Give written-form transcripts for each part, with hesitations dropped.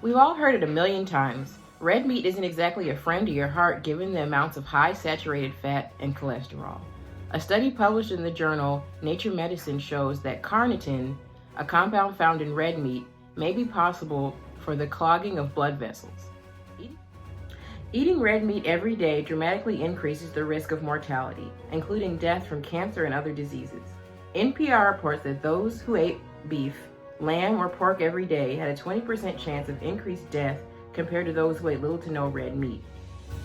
We've all heard it a million times. Red meat isn't exactly a friend to your heart given the amounts of high saturated fat and cholesterol. A study published in the journal Nature Medicine shows that carnitine, a compound found in red meat, may be possible for the clogging of blood vessels. Eating red meat every day dramatically increases the risk of mortality, including death from cancer and other diseases. NPR reports that those who ate beef, lamb, or pork every day had a 20% chance of increased death compared to those who ate little to no red meat.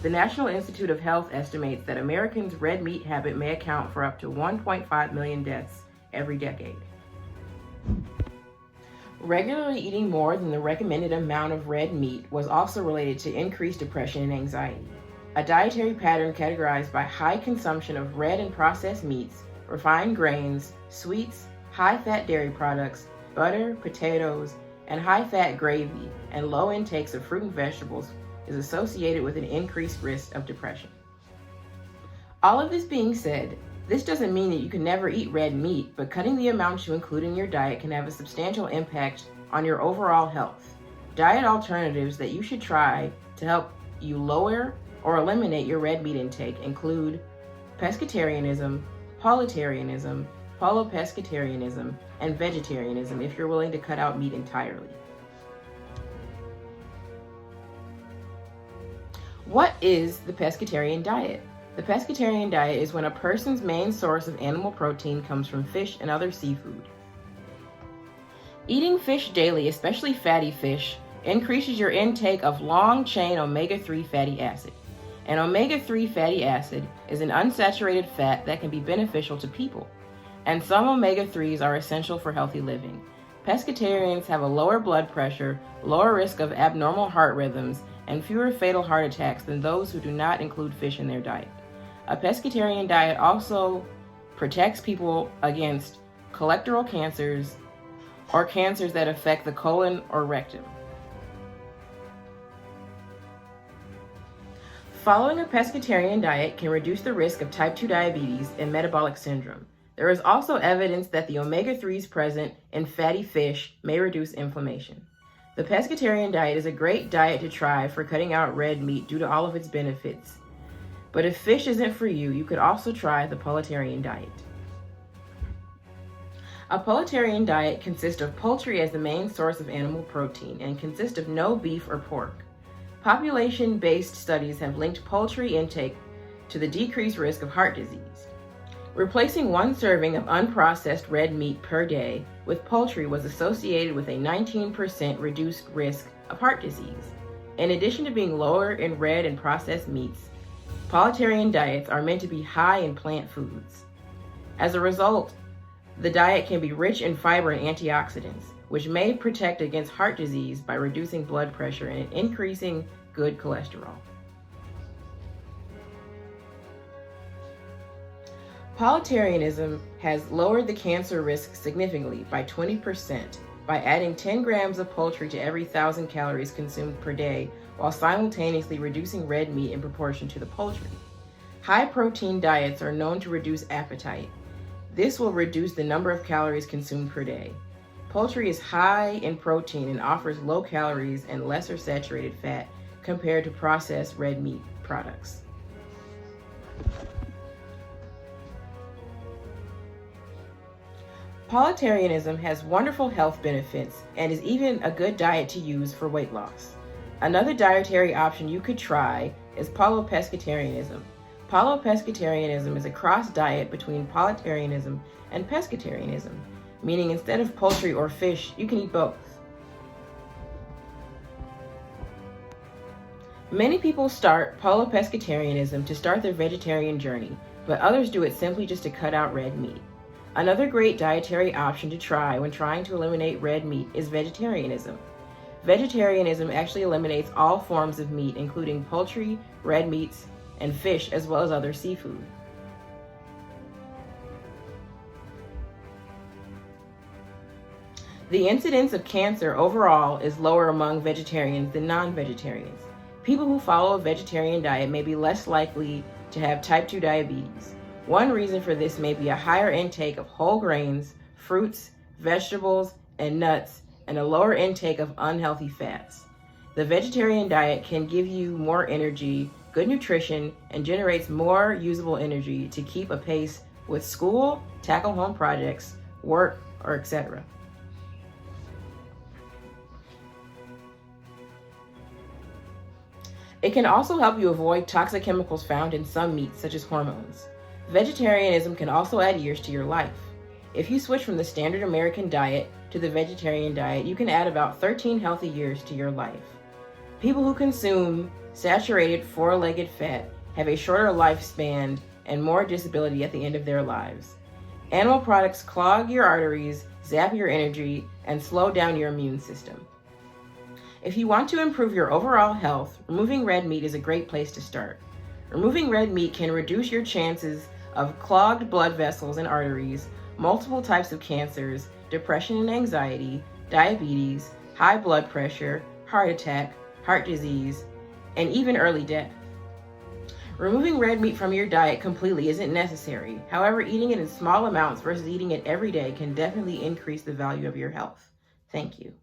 The National Institute of Health estimates that Americans' red meat habit may account for up to 1.5 million deaths every decade. Regularly eating more than the recommended amount of red meat was also related to increased depression and anxiety. A dietary pattern categorized by high consumption of red and processed meats, refined grains, sweets, high-fat dairy products, butter, potatoes, and high-fat gravy, and low intakes of fruit and vegetables is associated with an increased risk of depression. All of this being said, this doesn't mean that you can never eat red meat, but cutting the amounts you include in your diet can have a substantial impact on your overall health. Diet alternatives that you should try to help you lower or eliminate your red meat intake include pescatarianism, paulitarianism, paulo-pescatarianism, and vegetarianism if you're willing to cut out meat entirely. What is the pescatarian diet? The pescatarian diet is when a person's main source of animal protein comes from fish and other seafood. Eating fish daily, especially fatty fish, increases your intake of long-chain omega-3 fatty acid. An omega-3 fatty acid is an unsaturated fat that can be beneficial to people, and some omega-3s are essential for healthy living. Pescatarians have a lower blood pressure, lower risk of abnormal heart rhythms, and fewer fatal heart attacks than those who do not include fish in their diet. A pescatarian diet also protects people against colorectal cancers or cancers that affect the colon or rectum. Following a pescatarian diet can reduce the risk of type 2 diabetes and metabolic syndrome. There is also evidence that the omega-3s present in fatty fish may reduce inflammation. The pescatarian diet is a great diet to try for cutting out red meat due to all of its benefits. But if fish isn't for you, you could also try the paulitarian diet. A paulitarian diet consists of poultry as the main source of animal protein and consists of no beef or pork. Population-based studies have linked poultry intake to the decreased risk of heart disease. Replacing one serving of unprocessed red meat per day with poultry was associated with a 19% reduced risk of heart disease. In addition to being lower in red and processed meats, paulitarian diets are meant to be high in plant foods. As a result, the diet can be rich in fiber and antioxidants, which may protect against heart disease by reducing blood pressure and increasing good cholesterol. Paulitarianism has lowered the cancer risk significantly by 20% by adding 10 grams of poultry to every 1,000 calories consumed per day while simultaneously reducing red meat in proportion to the poultry. High-protein diets are known to reduce appetite. This will reduce the number of calories consumed per day. Poultry is high in protein and offers low calories and lesser saturated fat compared to processed red meat products. Paulitarianism has wonderful health benefits and is even a good diet to use for weight loss. Another dietary option you could try is paulo-pescatarianism. Paulo-pescatarianism is a cross diet between paulitarianism and pescatarianism, meaning instead of poultry or fish, you can eat both. Many people start paulo-pescatarianism to start their vegetarian journey, but others do it simply just to cut out red meat. Another great dietary option to try when trying to eliminate red meat is vegetarianism. Vegetarianism actually eliminates all forms of meat, including poultry, red meats, and fish, as well as other seafood. The incidence of cancer overall is lower among vegetarians than non-vegetarians. People who follow a vegetarian diet may be less likely to have type 2 diabetes. One reason for this may be a higher intake of whole grains, fruits, vegetables, and nuts, and a lower intake of unhealthy fats. The vegetarian diet can give you more energy, good nutrition, and generates more usable energy to keep a pace with school, tackle home projects, work, or etc. It can also help you avoid toxic chemicals found in some meats, such as hormones. Vegetarianism can also add years to your life. If you switch from the standard American diet to the vegetarian diet, you can add about 13 healthy years to your life. People who consume saturated four-legged fat have a shorter lifespan and more disability at the end of their lives. Animal products clog your arteries, zap your energy, and slow down your immune system. If you want to improve your overall health, removing red meat is a great place to start. Removing red meat can reduce your chances of clogged blood vessels and arteries, multiple types of cancers, depression and anxiety, diabetes, high blood pressure, heart attack, heart disease, and even early death. Removing red meat from your diet completely isn't necessary. However, eating it in small amounts versus eating it every day can definitely increase the value of your health. Thank you.